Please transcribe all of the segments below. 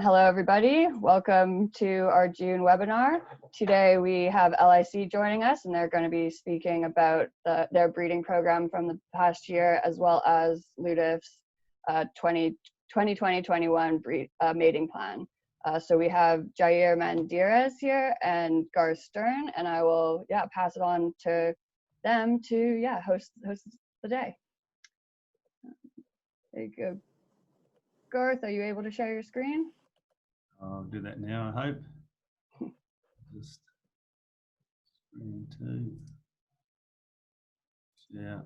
Hello, everybody. Welcome to our June webinar. Today we have LIC joining us, and they're going to be speaking about their breeding program from the past year, as well as LUDF's 2020-21 mating plan. So we have Jair Mandriaza here and Garth, and I will pass it on to them to host the day. There you go. Garth, are you able to share your screen? I'll do that now, I hope. Just screen two. Yeah.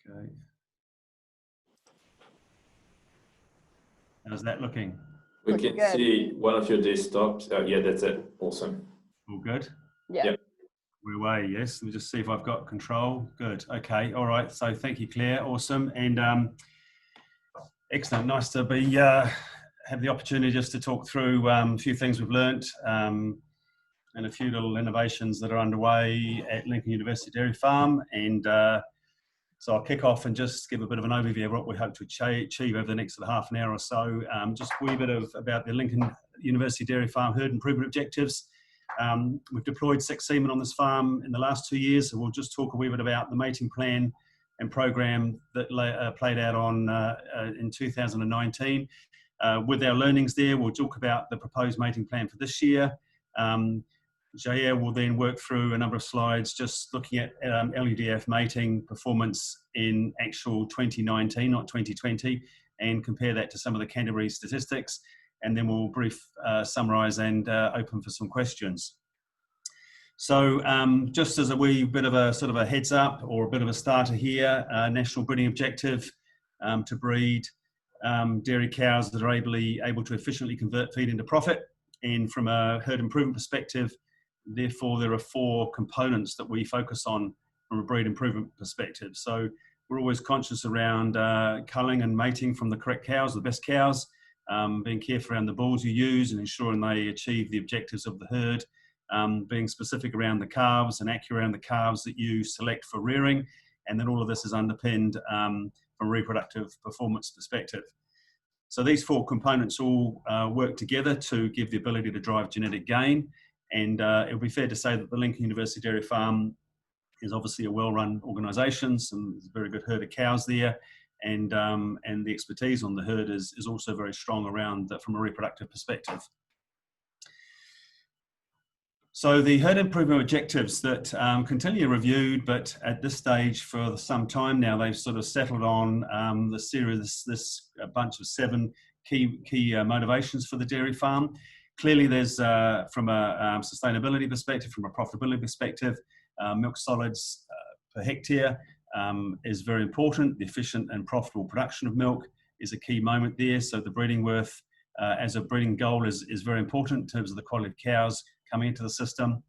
Okay. How's that looking? We Looking can good. see one of your desktops. Yeah, that's it. Awesome. All good? Yeah. Yep. We're away, yes. Let me just see if I've got control. Good. Okay. All right. So thank you, Claire. Awesome. And excellent. Nice to be have the opportunity just to talk through a few things we've learnt and a few little innovations that are underway at Lincoln University Dairy Farm. And so I'll kick off and just give a bit of an overview of what we hope to achieve over the next half an hour or so. Just a wee bit about the Lincoln University Dairy Farm herd improvement objectives. We've deployed 6 semen on this farm in the last 2 years, so we'll just talk a wee bit about the mating plan and program that played out on in 2019. With our learnings there, we'll talk about the proposed mating plan for this year. Jair will then work through a number of slides just looking at LUDF mating performance in actual 2019, not 2020, and compare that to some of the Canterbury statistics. And then we'll brief, summarise and open for some questions. So just as a wee bit of a sort of a heads up or a bit of a starter here, national breeding objective to breed dairy cows that are able to efficiently convert feed into profit. And from a herd improvement perspective, therefore there are 4 components that we focus on from a breed improvement perspective. So we're always conscious around culling and mating from the correct cows, the best cows, being careful around the bulls you use and ensuring they achieve the objectives of the herd. Being specific around the calves and accurate around the calves that you select for rearing, and then all of this is underpinned from a reproductive performance perspective. So these 4 components all work together to give the ability to drive genetic gain, and it would be fair to say that the Lincoln University Dairy Farm is obviously a well-run organisation, some very good herd of cows there, and the expertise on the herd is also very strong around from a reproductive perspective. So the herd improvement objectives that continue reviewed, but at this stage for some time now, they've sort of settled on the series, this bunch of 7 key motivations for the dairy farm. Clearly there's, from a sustainability perspective, from a profitability perspective, milk solids per hectare is very important. The efficient and profitable production of milk is a key moment there. So the breeding worth as a breeding goal is very important in terms of the quality of cows coming into the system.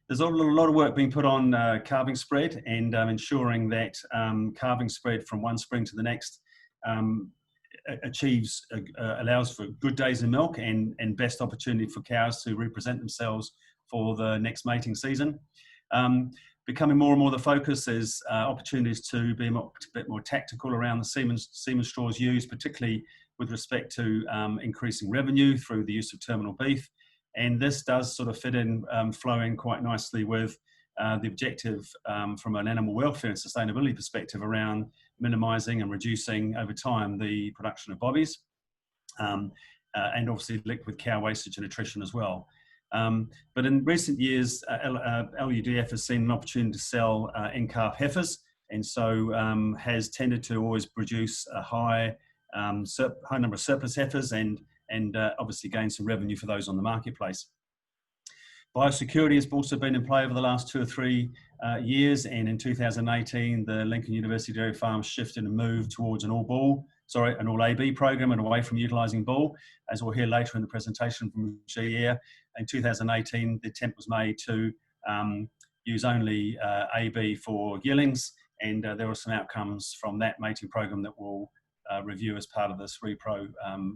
There's a lot of work being put on calving spread and ensuring that calving spread from one spring to the next allows for good days in milk and best opportunity for cows to represent themselves for the next mating season. Becoming more and more the focus is opportunities to be a bit more tactical around the semen straws used, particularly with respect to increasing revenue through the use of terminal beef. And this does sort of fit in, flow in quite nicely with the objective from an animal welfare and sustainability perspective around minimising and reducing over time the production of bobbies, and obviously linked with cow wastage and attrition as well. But in recent years, LUDF has seen an opportunity to sell in-calf heifers, and so has tended to always produce a high number of surplus heifers and obviously gain some revenue for those on the marketplace. Biosecurity has also been in play over the last 2 or 3 years, and in 2018, the Lincoln University Dairy Farm shifted and moved towards an all AB program and away from utilising bull, as we'll hear later in the presentation from Jair. In 2018, the attempt was made to use only AB for yearlings, and there were some outcomes from that mating program that we'll review as part of this repro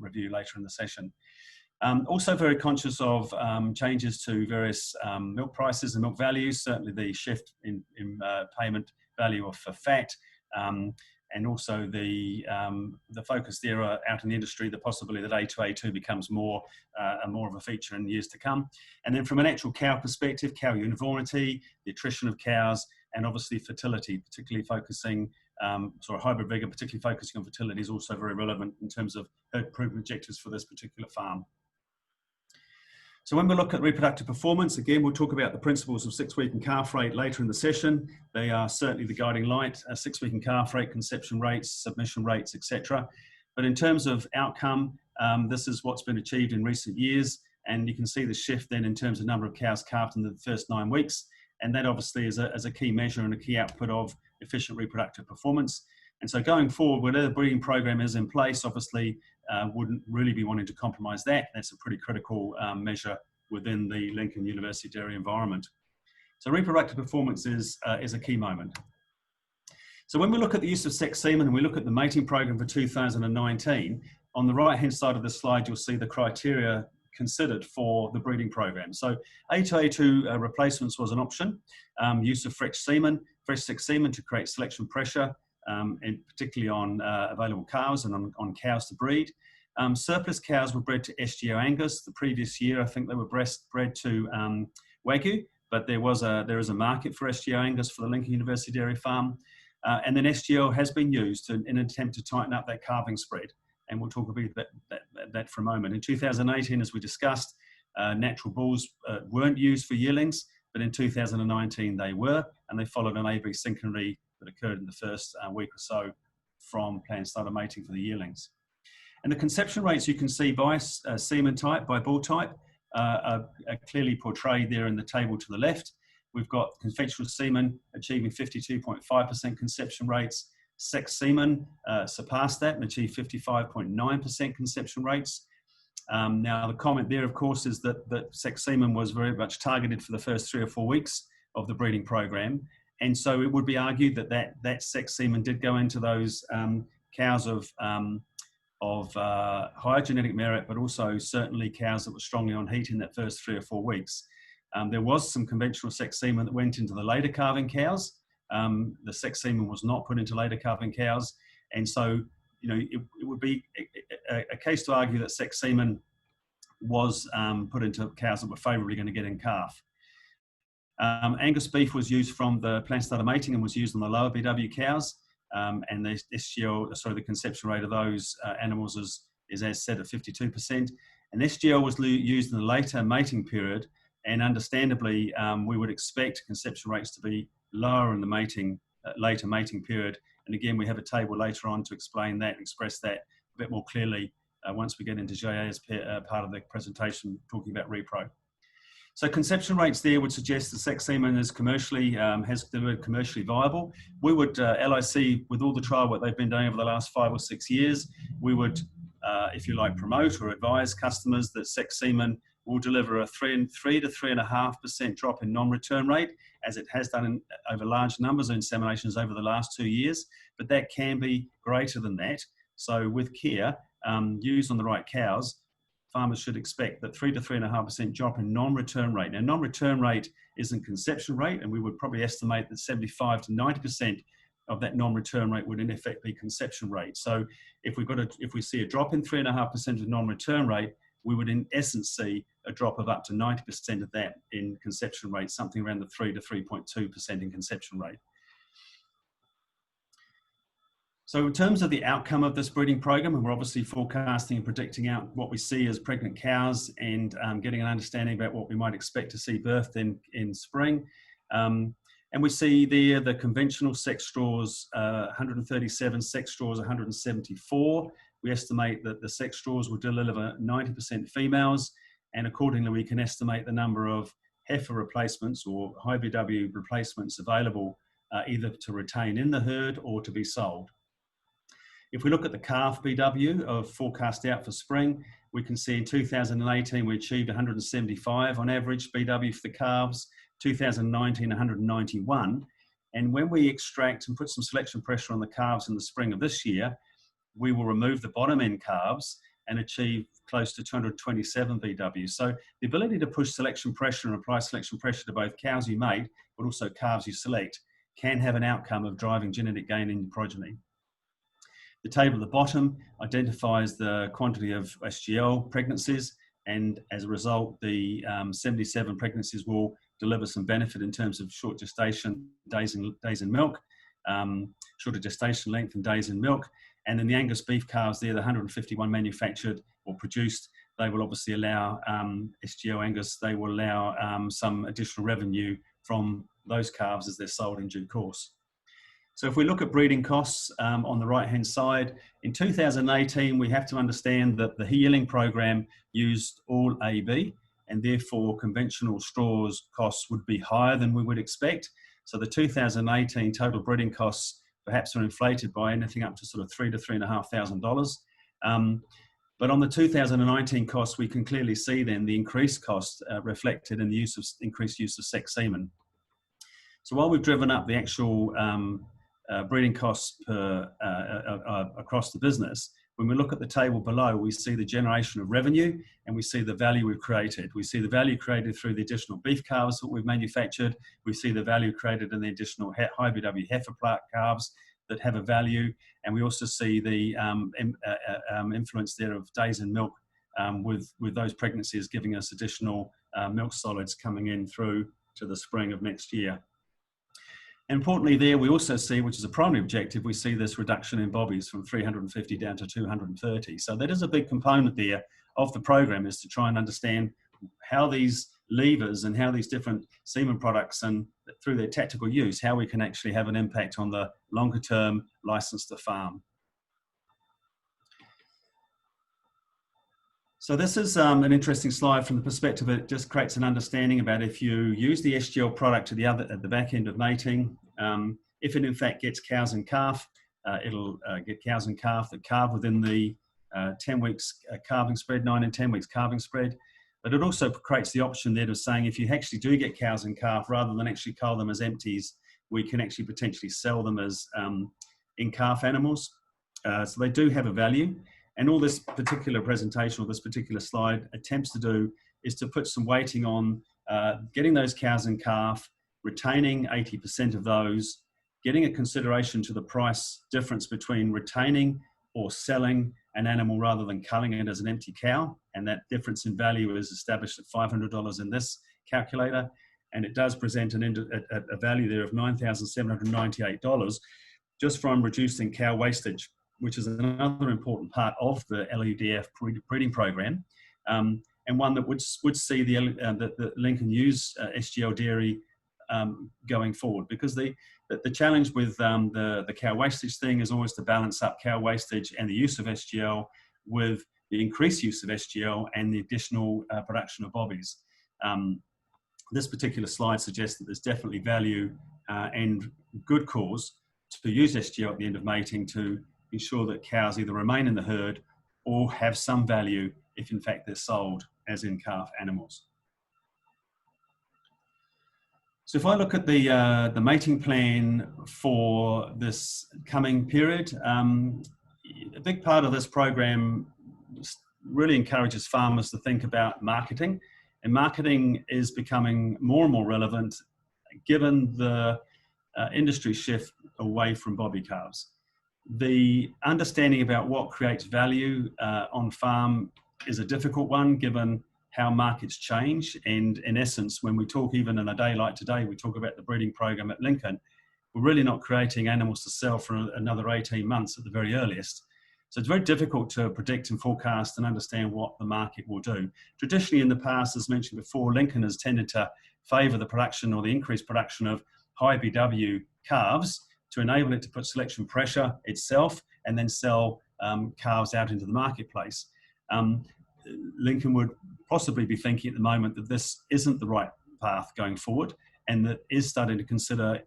review later in the session. Also very conscious of changes to various milk prices and milk values, certainly the shift in payment value for fat and also the focus there out in the industry, the possibility that A2A2 becomes more of a feature in years to come. And then from an actual cow perspective, cow uniformity, the attrition of cows, and obviously fertility, particularly focusing, hybrid vigor, particularly focusing on fertility, is also very relevant in terms of herd improvement objectives for this particular farm. So when we look at reproductive performance, again, we'll talk about the principles of 6-week and calf rate later in the session. They are certainly the guiding light, 6-week and calf rate, conception rates, submission rates, etc. But in terms of outcome, this is what's been achieved in recent years. And you can see the shift then in terms of number of cows calved in the first 9 weeks. And that obviously is a key measure and a key output of efficient reproductive performance. And so going forward, whatever breeding program is in place, obviously wouldn't really be wanting to compromise that. That's a pretty critical measure within the Lincoln University dairy environment. So reproductive performance is a key moment. So when we look at the use of sex semen and we look at the mating program for 2019, on the right-hand side of the slide, you'll see the criteria considered for the breeding program. So A2A2 replacements was an option. Use of fresh sex semen to create selection pressure, and particularly on available cows and on cows to breed. Surplus cows were bred to SGO Angus. The previous year, I think they were bred to Wagyu, but there is a market for SGO Angus for the Lincoln University Dairy Farm. And then SGO has been used in an attempt to tighten up that calving spread. And we'll talk about that for a moment. In 2018, as we discussed, natural bulls weren't used for yearlings, but in 2019 they were, and they followed an AB synchronicity that occurred in the first week or so from planned starter mating for the yearlings. And the conception rates you can see by semen type, by bull type, are clearly portrayed there in the table to the left. We've got conventional semen achieving 52.5% conception rates. Sex semen surpassed that and achieved 55.9% conception rates. Now, the comment there, of course, is that sex semen was very much targeted for the first 3 or 4 weeks of the breeding program. And so it would be argued that sex semen did go into those cows of higher genetic merit, but also certainly cows that were strongly on heat in that first 3 or 4 weeks. There was some conventional sex semen that went into the later calving cows. The sex semen was not put into later calving cows. And so, you know, it would be a case to argue that sex semen was put into cows that were favourably going to get in calf. Angus beef was used from the planned starter mating and was used on the lower BW cows. And the conception rate of those animals is as said at 52%. And SGL was used in the later mating period. And understandably, we would expect conception rates to be lower in the later mating period. And again, we have a table later on to explain that and express that a bit more clearly once we get into Jair's part of the presentation talking about repro. So conception rates there would suggest the sex semen is has delivered commercially viable. We would, LIC, with all the trial work they've been doing over the last 5 or 6 years, we would, if you like, promote or advise customers that sex semen will deliver a 3 to 3.5% drop in non-return rate, as it has done over large numbers of inseminations over the last 2 years, but that can be greater than that. So with care, used on the right cows, farmers should expect that 3 to 3.5% drop in non-return rate. Now, non-return rate isn't conception rate, and we would probably estimate that 75 to 90% of that non-return rate would in effect be conception rate. So if we see a drop in 3.5% of non-return rate, we would in essence see a drop of up to 90% of that in conception rate, something around the 3 to 3.2% in conception rate. So in terms of the outcome of this breeding program, and we're obviously forecasting and predicting out what we see as pregnant cows and getting an understanding about what we might expect to see birthed in spring. And we see there the conventional sex straws, 137, sex straws 174. We estimate that the sex straws will deliver 90% females, and accordingly we can estimate the number of heifer replacements or high BW replacements available either to retain in the herd or to be sold. If we look at the calf BW of forecast out for spring, we can see in 2018 we achieved 175 on average BW for the calves, 2019 191. And when we extract and put some selection pressure on the calves in the spring of this year, we will remove the bottom end calves and achieve close to 227 BW. So the ability to push selection pressure and apply selection pressure to both cows you mate, but also calves you select, can have an outcome of driving genetic gain in your progeny. The table at the bottom identifies the quantity of SGL pregnancies, and as a result, the 77 pregnancies will deliver some benefit in terms of short gestation days in milk, shorter gestation length and days in milk. And then the Angus beef calves there, the 151 manufactured or produced, they will obviously allow SGL Angus, they will allow some additional revenue from those calves as they're sold in due course. So if we look at breeding costs on the right-hand side, in 2018, we have to understand that the yearling program used all AB, and therefore conventional straws costs would be higher than we would expect. So the 2018 total breeding costs perhaps are inflated by anything up to sort of $3,000 to $3,500. But on the 2019 costs, we can clearly see then the increased cost reflected in the increased use of sex semen. So while we've driven up the actual breeding costs across the business, when we look at the table below, we see the generation of revenue and we see the value we've created. We see the value created through the additional beef calves that we've manufactured. We see the value created in the additional high BW heifer calves that have a value. And we also see the influence there of days in milk with those pregnancies giving us additional milk solids coming in through to the spring of next year. Importantly there, we also see, which is a primary objective, we see this reduction in bobbies from 350 down to 230. So that is a big component there of the program, is to try and understand how these levers and how these different semen products and through their tactical use, how we can actually have an impact on the longer term license to farm. So this is an interesting slide from the perspective it just creates an understanding about if you use the SGL product at the back end of mating, if it in fact gets cows and calf, it'll get cows and calf that calve within the 10 weeks calving spread, 9 and 10 weeks calving spread. But it also creates the option there of saying if you actually do get cows and calf, rather than actually cull them as empties, we can actually potentially sell them as in-calf animals. So they do have a value. And all this particular presentation or this particular slide attempts to do is to put some weighting on getting those cows and calf, retaining 80% of those, getting a consideration to the price difference between retaining or selling an animal rather than culling it as an empty cow. And that difference in value is established at $500 in this calculator. And it does present a value there of $9,798 just from reducing cow wastage, which is another important part of the LUDF breeding program, and one that would see the Lincoln use SGL dairy going forward, because the challenge with the cow wastage thing is always to balance up cow wastage and the use of SGL with the increased use of SGL and the additional production of bobbies. This particular slide suggests that there's definitely value and good cause to use SGL at the end of mating to ensure that cows either remain in the herd or have some value if in fact they're sold as in-calf animals. So if I look at the mating plan for this coming period, a big part of this program really encourages farmers to think about marketing, and marketing is becoming more and more relevant given the industry shift away from bobby calves. The understanding about what creates value on farm is a difficult one given how markets change. And in essence, when we talk even in a day like today, we talk about the breeding program at Lincoln, we're really not creating animals to sell for another 18 months at the very earliest. So it's very difficult to predict and forecast and understand what the market will do. Traditionally in the past, as mentioned before, Lincoln has tended to favour the production or the increased production of high BW calves to enable it to put selection pressure itself and then sell calves out into the marketplace. Lincoln would possibly be thinking at the moment that this isn't the right path going forward, and that is starting to consider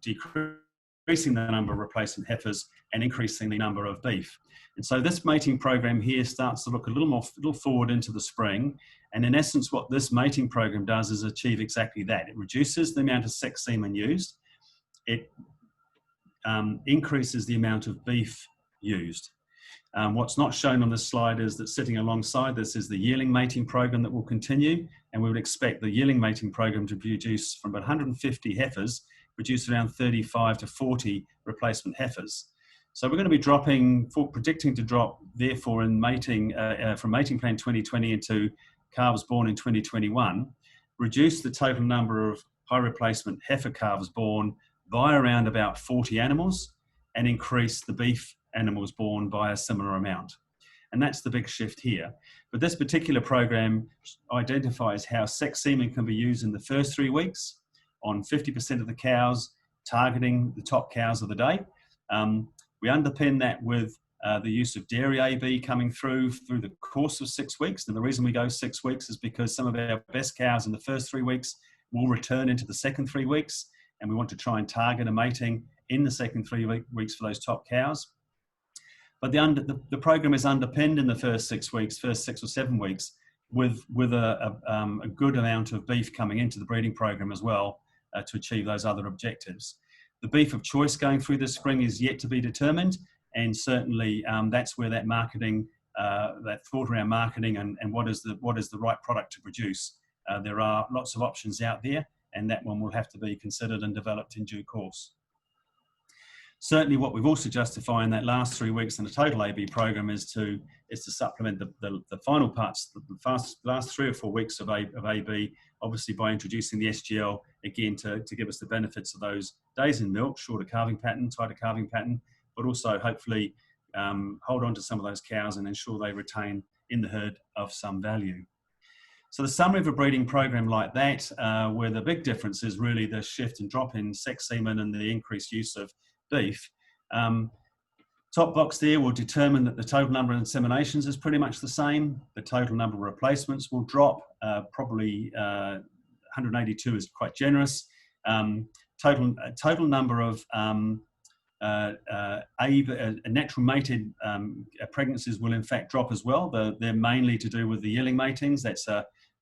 decreasing the number of replacement heifers and increasing the number of beef. And so this mating program here starts to look a little forward into the spring. And in essence, what this mating program does is achieve exactly that. It reduces the amount of sex semen used. It increases the amount of beef used. What's not shown on this slide is that sitting alongside this is the yearling mating program that will continue, and we would expect the yearling mating program to produce from about 150 heifers, produce around 35 to 40 replacement heifers. So we're going to be predicting to drop, therefore, in mating, from mating plan 2020 into calves born in 2021, reduce the total number of high replacement heifer calves born by around about 40 animals, and increase the beef animals born by a similar amount. And that's the big shift here. But this particular program identifies how sex semen can be used in the first 3 weeks on 50% of the cows, targeting the top cows of the day. We underpin that with the use of dairy AB coming through the course of 6 weeks. And the reason we go 6 weeks is because some of our best cows in the first 3 weeks will return into the second 3 weeks. And we want to try and target a mating in the second 3 weeks for those top cows. But the program is underpinned in the first 6 weeks, first 6 or 7 weeks, with a good amount of beef coming into the breeding program as well to achieve those other objectives. The beef of choice going through this spring is yet to be determined, and certainly that's where that marketing, that thought around marketing and what is the right product to produce. There are lots of options out there, and that one will have to be considered and developed in due course. Certainly what we've also justified in that last 3 weeks in the total AB program is to supplement the final parts, the last 3 or 4 weeks of AB, obviously by introducing the SGL, again, to give us the benefits of those days in milk, shorter calving pattern, tighter calving pattern, but also hopefully hold on to some of those cows and ensure they retain in the herd of some value. So the summary of a breeding program like that, where the big difference is really the shift and drop in sex semen and the increased use of beef. Top box there will determine that the total number of inseminations is pretty much the same. The total number of replacements will drop, probably 182 is quite generous. Total number of natural mated pregnancies will in fact drop as well. They're mainly to do with the yearling matings. That's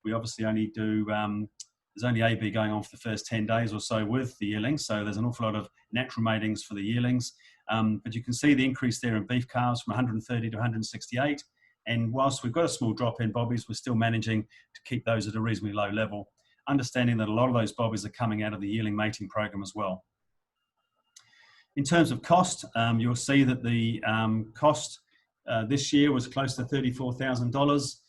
we obviously only do, there's only AB going on for the first 10 days or so with the yearlings, so there's an awful lot of natural matings for the yearlings. But you can see the increase there in beef calves from 130 to 168. And whilst we've got a small drop in bobbies, we're still managing to keep those at a reasonably low level, understanding that a lot of those bobbies are coming out of the yearling mating program as well. In terms of cost, you'll see that the cost this year was close to $34,000.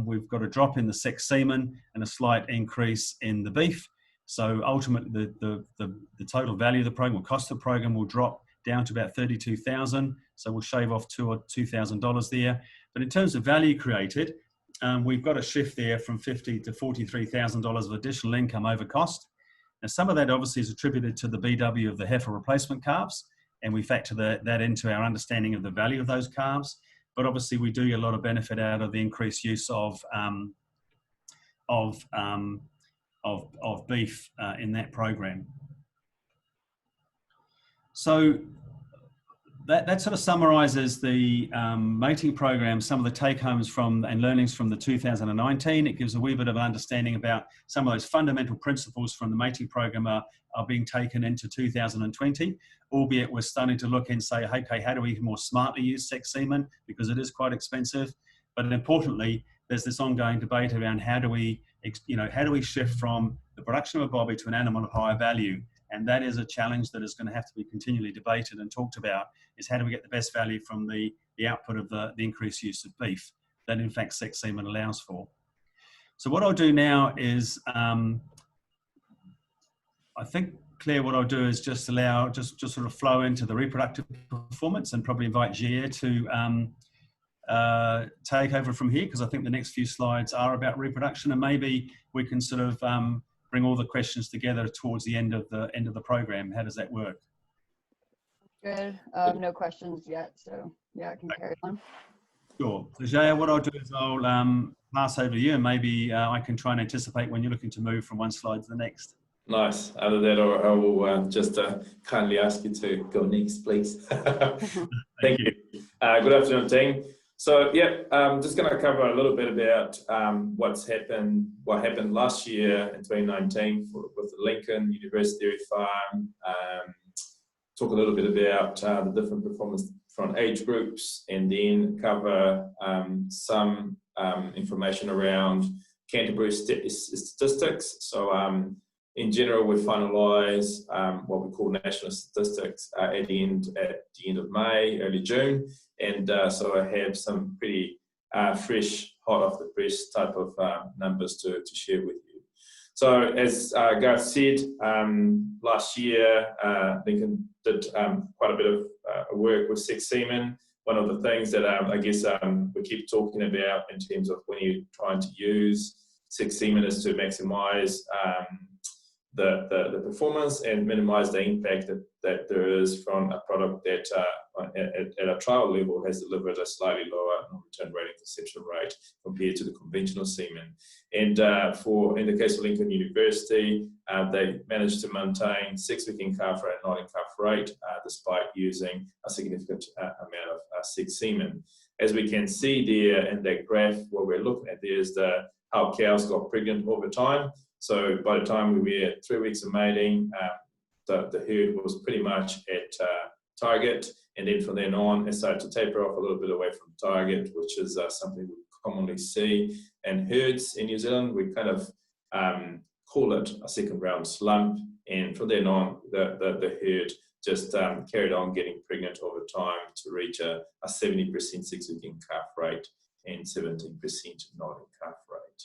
We've got a drop in the sex semen and a slight increase in the beef. So ultimately, the total value of the program, or cost of the program, will drop down to about $32,000. So we'll shave off $2,000 there. But in terms of value created, we've got a shift there from $50,000 to $43,000 of additional income over cost. Now, some of that obviously is attributed to the BW of the heifer replacement calves, and we factor that into our understanding of the value of those calves. But obviously, we do get a lot of benefit out of the increased use of beef in that program. So that sort of summarises the mating program, some of the take-homes and learnings from the 2019. It gives a wee bit of an understanding about some of those fundamental principles from the mating program are being taken into 2020, albeit we're starting to look and say, okay, how do we more smartly use sex semen, because it is quite expensive. But importantly, there's this ongoing debate around how do we shift from the production of a bobby to an animal of higher value. And that is a challenge that is going to have to be continually debated and talked about, is how do we get the best value from the output of the increased use of beef that in fact sex semen allows for. So what I'll do now is, I think, Claire, what I'll do is just sort of flow into the reproductive performance and probably invite Jair to take over from here, because I think the next few slides are about reproduction, and maybe we can sort of bring all the questions together towards the end of the program. How does that work? Good. No questions yet, so yeah, I can carry on. Sure. So Jair, what I'll do is I'll pass over to you, and maybe I can try and anticipate when you're looking to move from one slide to the next. Nice. Out of that, I will just kindly ask you to go next, please. Thank you. Good afternoon, team. So yeah, I'm just going to cover a little bit about what happened last year in 2019 with the Lincoln University Dairy Farm. Talk a little bit about the different performance from age groups, and then cover some information around Canterbury statistics. So in general, we finalise what we call national statistics at the end of May, early June, and so I have some pretty fresh, hot off the press type of numbers to share with you. So as Garth said, last year Lincoln did quite a bit of work with sex semen. One of the things that I guess we keep talking about in terms of when you're trying to use sex semen is to maximise the performance and minimise the impact that there is from a product that at a trial level has delivered a slightly lower non-return rate and conception rate compared to the conventional semen. And in the case of Lincoln University, they managed to maintain 6-week in-calf rate and not-in-calf rate despite using a significant amount of sex semen. As we can see there in that graph, what we're looking at there is how cows got pregnant over time. So by the time we were at 3 weeks of mating, the herd was pretty much at target, and then from then on it started to taper off a little bit away from target, which is something we commonly see in herds in New Zealand. We kind of call it a second round slump, and from then on the herd just carried on getting pregnant over time to reach a 70% 6-week in-calf rate and 17% not-in-calf rate.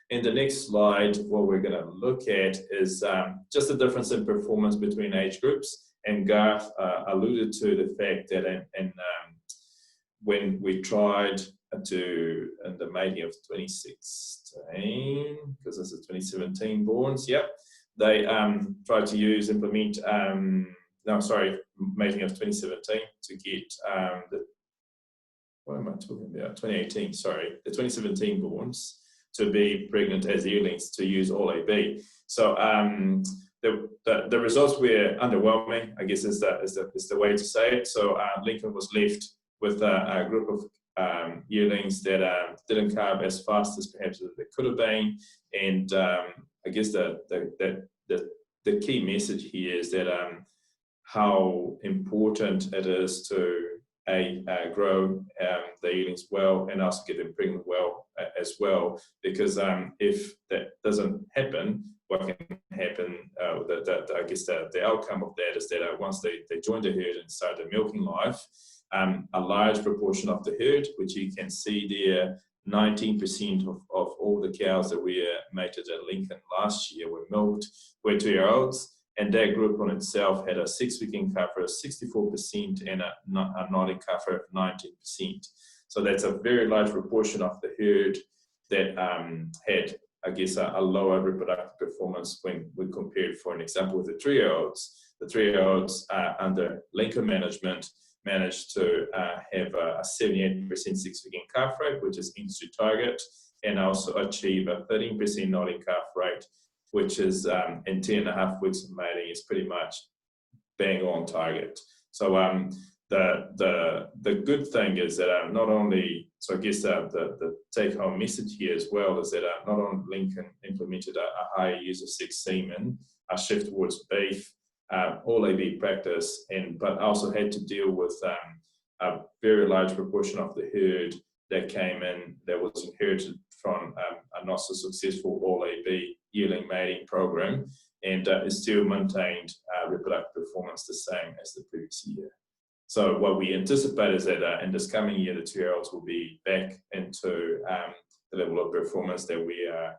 In the next slide, what we're going to look at is just the difference in performance between age groups. And Garth alluded to the fact that when we tried to, in the mating of 2016, because this is 2017 borns, yep, they tried to implement, mating of 2017 to get what am I talking about? 2018, sorry, the 2017 borns to be pregnant as yearlings to use all AB. So the results were underwhelming, I guess is the way to say it. So Lincoln was left with a group of yearlings that didn't calve as fast as perhaps they could have been. And I guess the key message here is that how important it is to grow the yearlings well and also get them pregnant well as well, because if that doesn't happen, what can happen, I guess the outcome of that is that once they join the herd and start their milking life, a large proportion of the herd, which you can see there, 19% of all the cows that we mated at Lincoln last year were milked, were 2-year-olds. And that group on itself had a 6-week in-calf rate of 64% and a not-in-calf rate of 19%. So that's a very large proportion of the herd that had, I guess, a lower reproductive performance when we compared, for an example, with the 3-year-olds. The 3-year-olds under Lincoln management managed to have a 78% 6-week in-calf rate, which is industry target, and also achieve a 13% not-in-calf rate, which is in 10.5 weeks of mating is pretty much bang on target. So the good thing is that not only, so I guess the take-home message here as well is that not only Lincoln implemented a higher use of sex semen, a shift towards beef, all AB practice, but also had to deal with a very large proportion of the herd that came in that was inherited from a not so successful all AB yearling mating program, and is still maintained reproductive performance the same as the previous year. So what we anticipate is that in this coming year, the 2-year-olds will be back into the level of performance that we are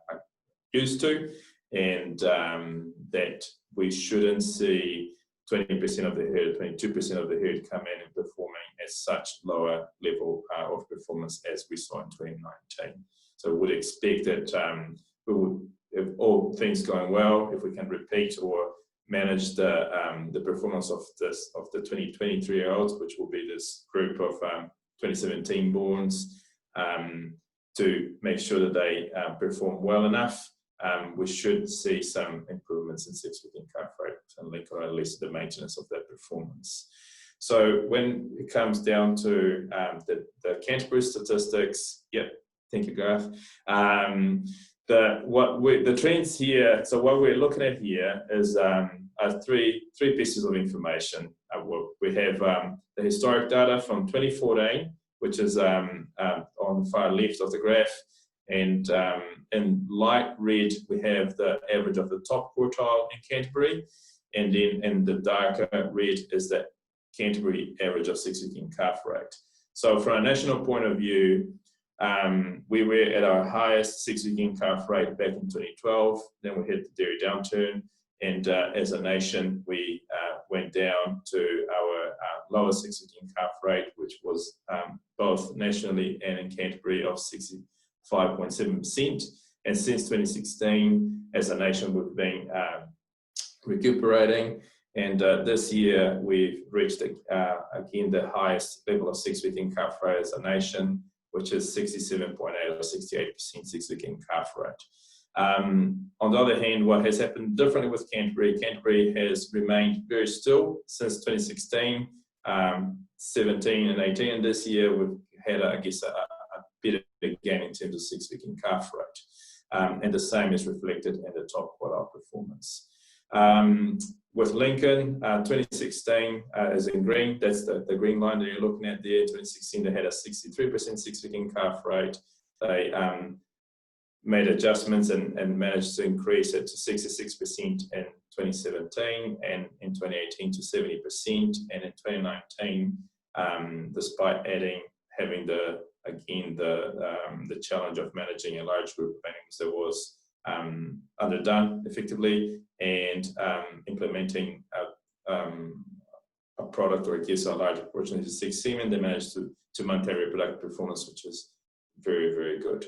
used to, and that we shouldn't see 20% of the herd, 22% of the herd come in and performing at such lower level of performance as we saw in 2019. So we would expect that we would, if all things going well, if we can repeat or manage the performance of the 2023-year-olds, which will be this group of 2017 borns, to make sure that they perform well enough, we should see some improvements in 6-week in-calf rate and link, or at least the maintenance of that performance. So when it comes down to the Canterbury statistics, yep, thank you, Garth. The trends here, so what we're looking at here is three pieces of information. We have the historic data from 2014, which is on the far left of the graph, And in light red, we have the average of the top quartile in Canterbury. And then in the darker red is the Canterbury average of 6 week in calf rate. So from a national point of view, we were at our highest 6 week in calf rate back in 2012. Then we hit the dairy downturn. And as a nation, we went down to our lowest 6 week in calf rate, which was both nationally and in Canterbury of 65.7%. And since 2016, as a nation, we've been recuperating. And this year, we've reached again the highest level of 6 week in calf rate as a nation, which is 67.8 or 68% 6 week in calf rate. On the other hand, what has happened differently with Canterbury, Canterbury has remained very still since 2016, 17 and 18, and this year we've had, I guess, a better gain in terms of 6 week in calf rate. And the same is reflected in the top quartile performance. With Lincoln, 2016 is in green, that's the green line that you're looking at there. 2016, they had a 63% 6 week in calf rate. They made adjustments and managed to increase it to 66% in 2017, and in 2018 to 70%, and in 2019, despite having the challenge of managing a large group of animals that was underdone effectively, and implementing a product, or I guess a large proportion of 6 semen, they managed to maintain reproductive performance, which is very, very good.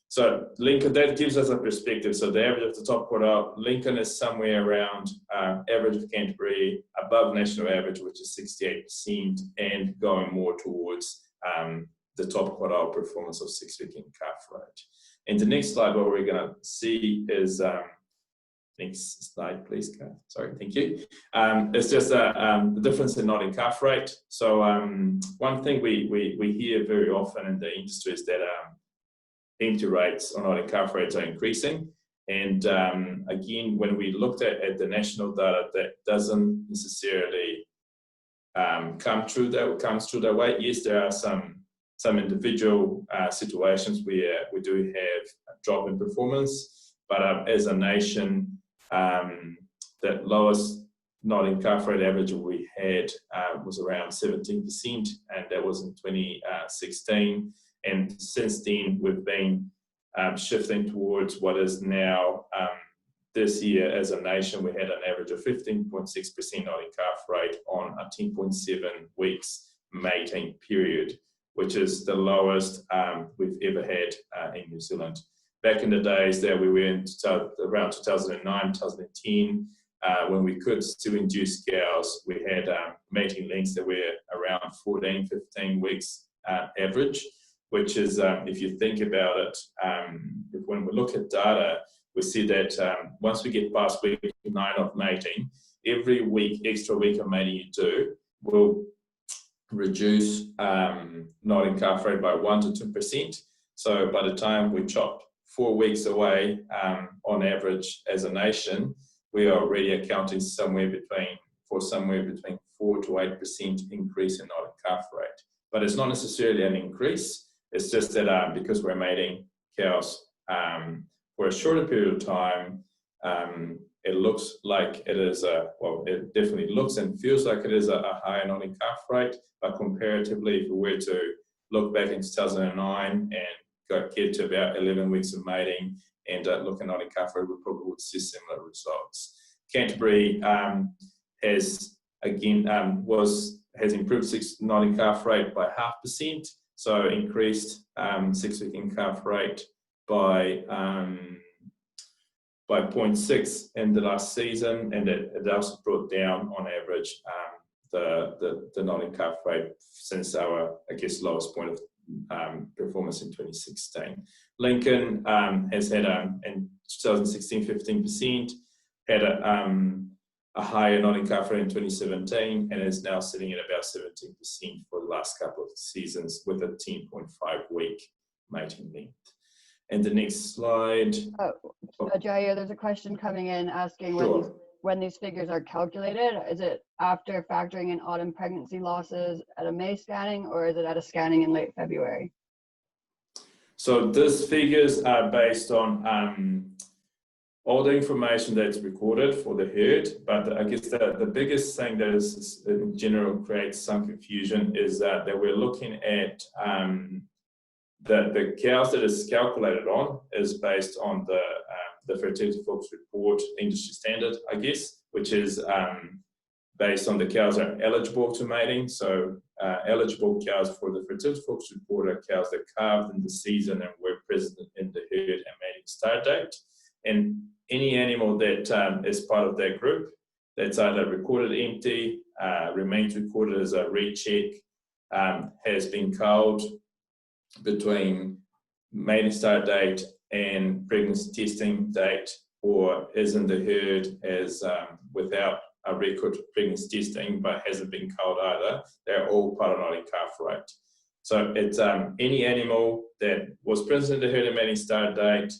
So Lincoln, that gives us a perspective. So the average of the top quartile, Lincoln is somewhere around average of Canterbury, above national average, which is 68%, and going more towards the top quartile performance of 6 week in calf rate. And the next slide, what we're going to see is, next slide, please, Garth. Sorry, thank you. It's just the difference in not in calf rate. So one thing we hear very often in the industry is that empty rates or not in calf rates are increasing. And again, when we looked at the national data, that doesn't necessarily comes through that way. Yes, there are some individual situations where we do have a drop in performance, but as a nation, that lowest not in calf rate average we had was around 17%, and that was in 2016. And since then, we've been shifting towards what is now this year as a nation. We had an average of 15.6% not in calf rate on a 10.7 weeks mating period, which is the lowest we've ever had in New Zealand. Back in the days that we were in around 2009, 2010, when we could still induce cows, we had mating lengths that were around 14, 15 weeks average, which is, if you think about it, when we look at data, we see that once we get past week 9 of mating, every extra week of mating you do will reduce not in calf rate by 1 to 2%. So by the time we chop 4 weeks away on average as a nation, we are already accounting somewhere between 4 to 8% increase in not in calf rate. But it's not necessarily an increase. It's just that because we're mating cows for a shorter period of time, it looks like it is it definitely looks and feels like it is a higher not in calf rate. But comparatively, if we were to look back in 2009 and get to about 11 weeks of mating and look at not in calf rate, we probably would see similar results. Canterbury has again has improved not in calf rate by 0.5%. So increased 6 week in calf rate by 0.6 in the last season, and it also brought down on average the not in calf rate since our, I guess, lowest point of performance in 2016. Lincoln has had in 2016 15%, had a higher not in calf rate in 2017, and is now sitting at about 17% for the last couple of seasons with a 10.5 week mating length. And the next slide. Jair, there's a question coming in asking Sure. when these figures are calculated. Is it after factoring in autumn pregnancy losses at a May scanning, or is it at a scanning in late February? So these figures are based on all the information that's recorded for the herd, but I guess the biggest thing that is in general creates some confusion is that we're looking at the cows that is calculated on is based on the Fertility Focus Report industry standard, I guess, which is based on the cows that are eligible to mating. So eligible cows for the Fertility Focus Report are cows that calved in the season and were present in the herd and mating start date. And any animal that is part of that group that's either recorded empty, remains recorded as a recheck, has been culled between mating start date and pregnancy testing date, or is in the herd as without a record of pregnancy testing but hasn't been culled either, they're all part of not in calf rate. So it's any animal that was present in the herd and mating start date,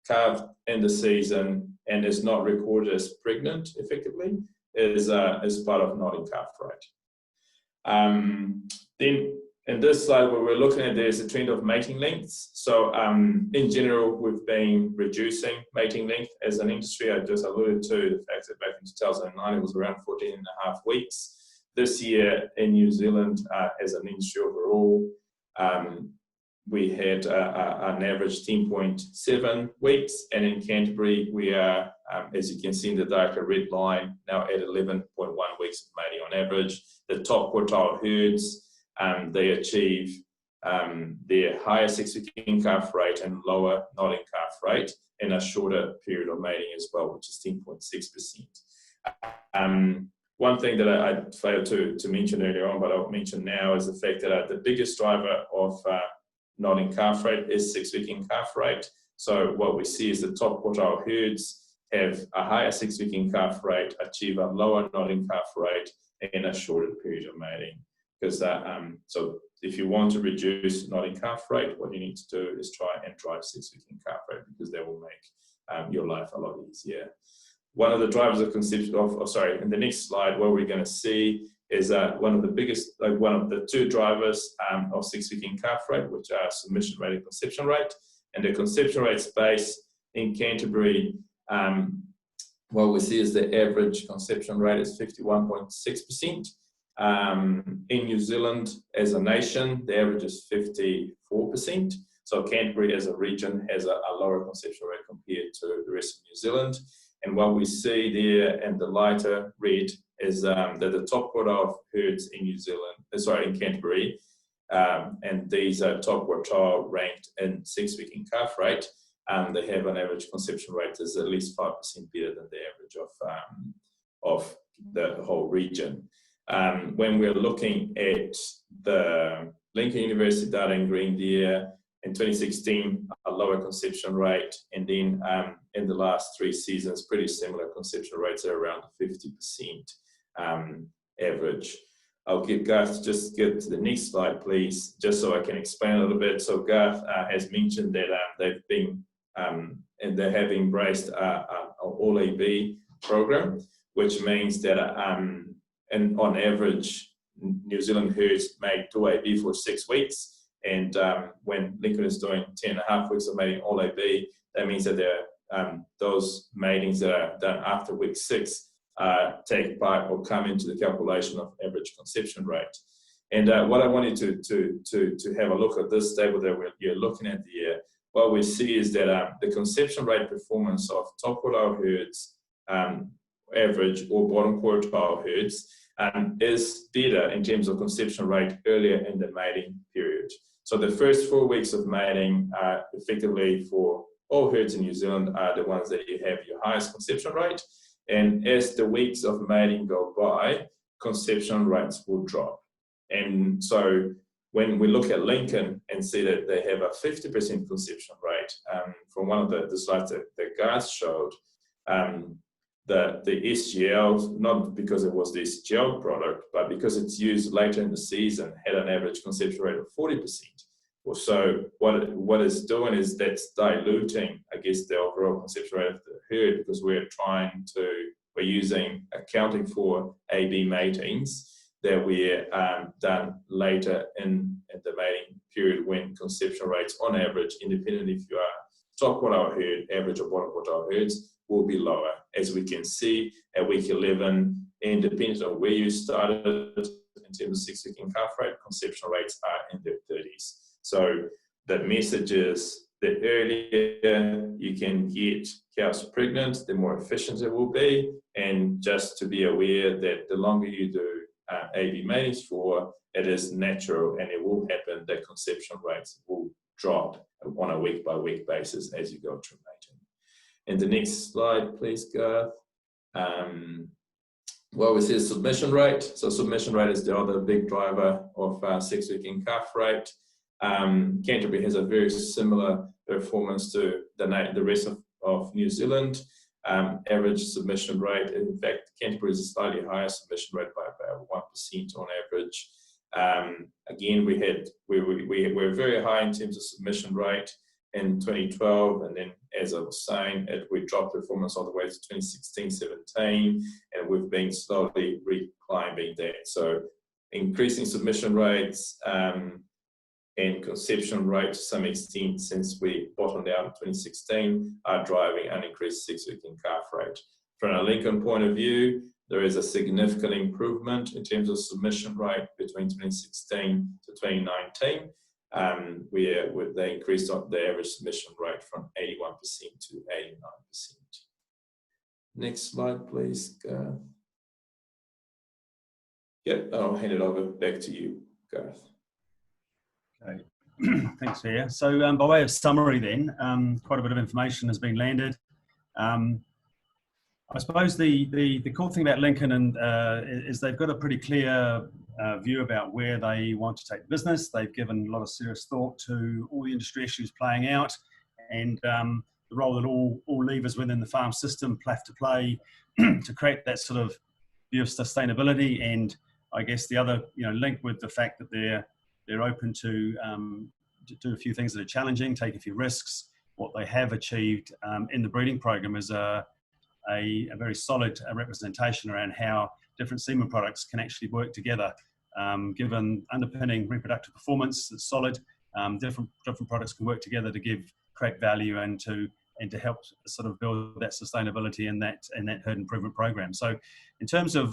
calved in the season, and is not recorded as pregnant effectively is part of not in calf rate. Then in this slide, what we're looking at, there's a trend of mating lengths. So in general, we've been reducing mating length as an industry. I just alluded to the fact that back in 2009, it was around 14.5 weeks. This year in New Zealand, as an industry overall, we had an average 10.7 weeks, and in Canterbury we are, as you can see in the darker red line, now at 11.1 weeks of mating on average. The top quartile herds, they achieve their higher 6-week in-calf rate and lower not-in-calf rate in a shorter period of mating as well, which is 10.6%. One thing that I failed to mention earlier on, but I'll mention now, is the fact that the biggest driver of not in calf rate is 6-week in calf rate. So what we see is the top quartile herds have a higher 6-week in calf rate, achieve a lower not in calf rate in a shorter period of mating. Because so if you want to reduce not in calf rate, what you need to do is try and drive 6-week in calf rate, because that will make your life a lot easier. One of the drivers of conception in the next slide, what we're going to see is one of the two drivers of 6-week in calf rate, which are submission rate and conception rate. And the conception rate space in Canterbury, what we see is the average conception rate is 51.6%. In New Zealand as a nation, the average is 54%. So Canterbury as a region has a lower conception rate compared to the rest of New Zealand. And what we see there in the lighter red is that the top quartile of herds in in Canterbury, and these are top quartile ranked in 6-week in calf rate, they have an average conception rate that's at least 5% better than the average of the whole region. When we're looking at the Lincoln University data in green there, in 2016, a lower conception rate, and then in the last 3 seasons, pretty similar conception rates are around 50% average. I'll get Garth to just get to the next slide, please, just so I can explain a little bit. So Garth has mentioned that they've been and they have embraced an all AB program, which means that and on average, New Zealand herds make 2 AB for 6 weeks. And when Lincoln is doing 10.5 weeks of mating all AB, that means that those matings that are done after week 6 take part or come into the calculation of average conception rate. And what I wanted to have a look at this table that you're looking at here, what we see is that the conception rate performance of top quartile herds, average or bottom quartile herds, is better in terms of conception rate earlier in the mating period. So the first 4 weeks of mating effectively for all herds in New Zealand are the ones that you have your highest conception rate. And as the weeks of mating go by, conception rates will drop. And so when we look at Lincoln and see that they have a 50% conception rate, from one of the slides that Garth showed, the SGL, not because it was the SGL product, but because it's used later in the season, had an average conception rate of 40%. So what it's doing is that's diluting, I guess, the overall conception rate of the herd, because we're using accounting for AB matings that we're done later in the mating period when conception rates on average, independent if you are top quartile herd, average or bottom quartile herds, will be lower. As we can see at week 11, independent of where you started in terms of 6-week calf rate, conception rates are in their 30s. So the message is that earlier you can get cows pregnant, the more efficient it will be. And just to be aware that the longer you do AV mating for, it is natural and it will happen that conception rates will drop on a week-by-week basis as you go through mating. And the next slide, please, Garth. Well, we see submission rate. So submission rate is the other big driver of 6-week calf rate. Canterbury has a very similar performance to the rest of New Zealand. Average submission rate, in fact, Canterbury is a slightly higher submission rate by about 1% on average. Again, we're very high in terms of submission rate in 2012, and then, as I was saying, we dropped performance all the way to 2016-17, and we've been slowly reclimbing that. So increasing submission rates and conception rate to some extent since we bottomed out in 2016 are driving an increased 6-week calf rate. From a Lincoln point of view, there is a significant improvement in terms of submission rate between 2016 to 2019. Where they increased the average submission rate from 81% to 89%. Next slide, please, Garth. Yeah, I'll hand it over back to you, Garth. Okay, thanks, Jair. So by way of summary then, quite a bit of information has been landed. I suppose the cool thing about Lincoln is they've got a pretty clear view about where they want to take the business. They've given a lot of serious thought to all the industry issues playing out, and the role that all levers within the farm system have to play to create that sort of view of sustainability. And I guess the other link with the fact that they're open to do a few things that are challenging, take a few risks. What they have achieved in the breeding program is a very solid representation around how different semen products can actually work together. Given underpinning reproductive performance that's solid, different products can work together to create value and to help sort of build that sustainability in that herd improvement program. So in terms of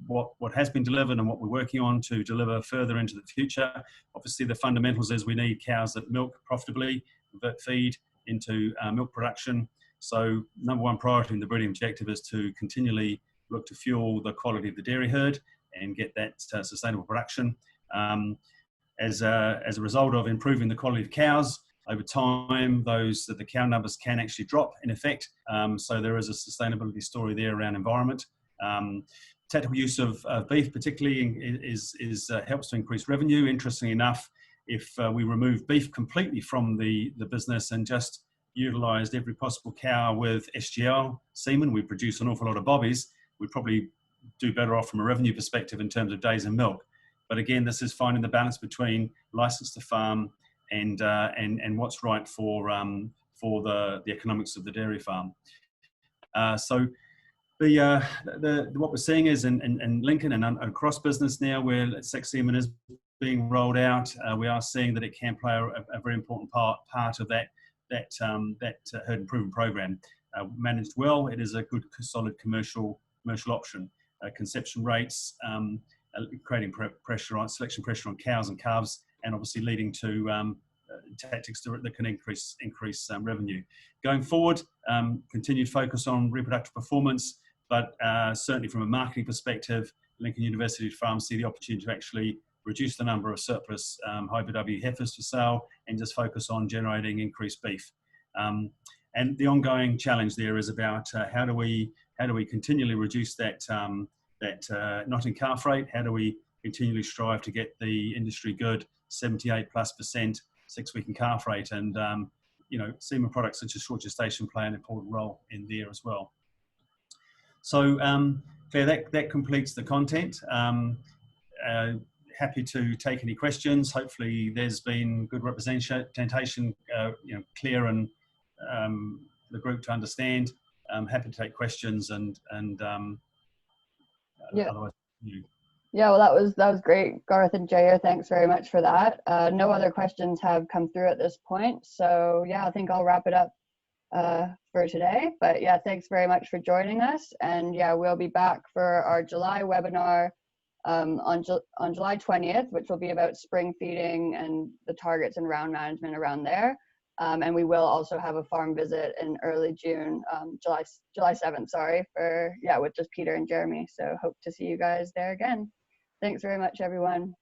what has been delivered and what we're working on to deliver further into the future, obviously the fundamentals is we need cows that milk profitably, convert feed into milk production. So number one priority in the breeding objective is to continually look to fuel the quality of the dairy herd and get that sustainable production. As a result of improving the quality of cows, over time, the cow numbers can actually drop in effect. So there is a sustainability story there around environment. Tactical use of beef particularly helps to increase revenue. Interestingly enough, if we remove beef completely from the business and just utilised every possible cow with SGL semen, we produce an awful lot of bobbies. We'd probably do better off from a revenue perspective in terms of days in milk. But again, this is finding the balance between license to farm and what's right for the economics of the dairy farm. So what we're seeing is in Lincoln and across business now, where sex semen is being rolled out, we are seeing that it can play a very important part of that herd improvement program. Managed well, it is a good, solid commercial option. Conception rates, creating selection pressure on cows and calves, and obviously leading to tactics that can increase revenue. Going forward, continued focus on reproductive performance, but certainly from a marketing perspective, Lincoln University Farms see the opportunity to actually reduce the number of surplus hybrid W heifers for sale and just focus on generating increased beef. And the ongoing challenge there is about how do we continually reduce that not in calf rate? How do we continually strive to get the industry good 78+% 6-week calf rate? And semen products such as short gestation play an important role in there as well. So that completes the content. Happy to take any questions. Hopefully there's been good representation, clear and the group to understand. I'm happy to take questions and yeah. Otherwise. Yeah, well, that was great, Garth and Jair. Thanks very much for that. No other questions have come through at this point, so yeah, I think I'll wrap it up for today. But yeah, thanks very much for joining us, and yeah, we'll be back for our July webinar on July 20th, which will be about spring feeding and the targets and round management around there. And we will also have a farm visit in early June, July 7th, sorry, with just Peter and Jeremy. So hope to see you guys there again. Thanks very much, everyone.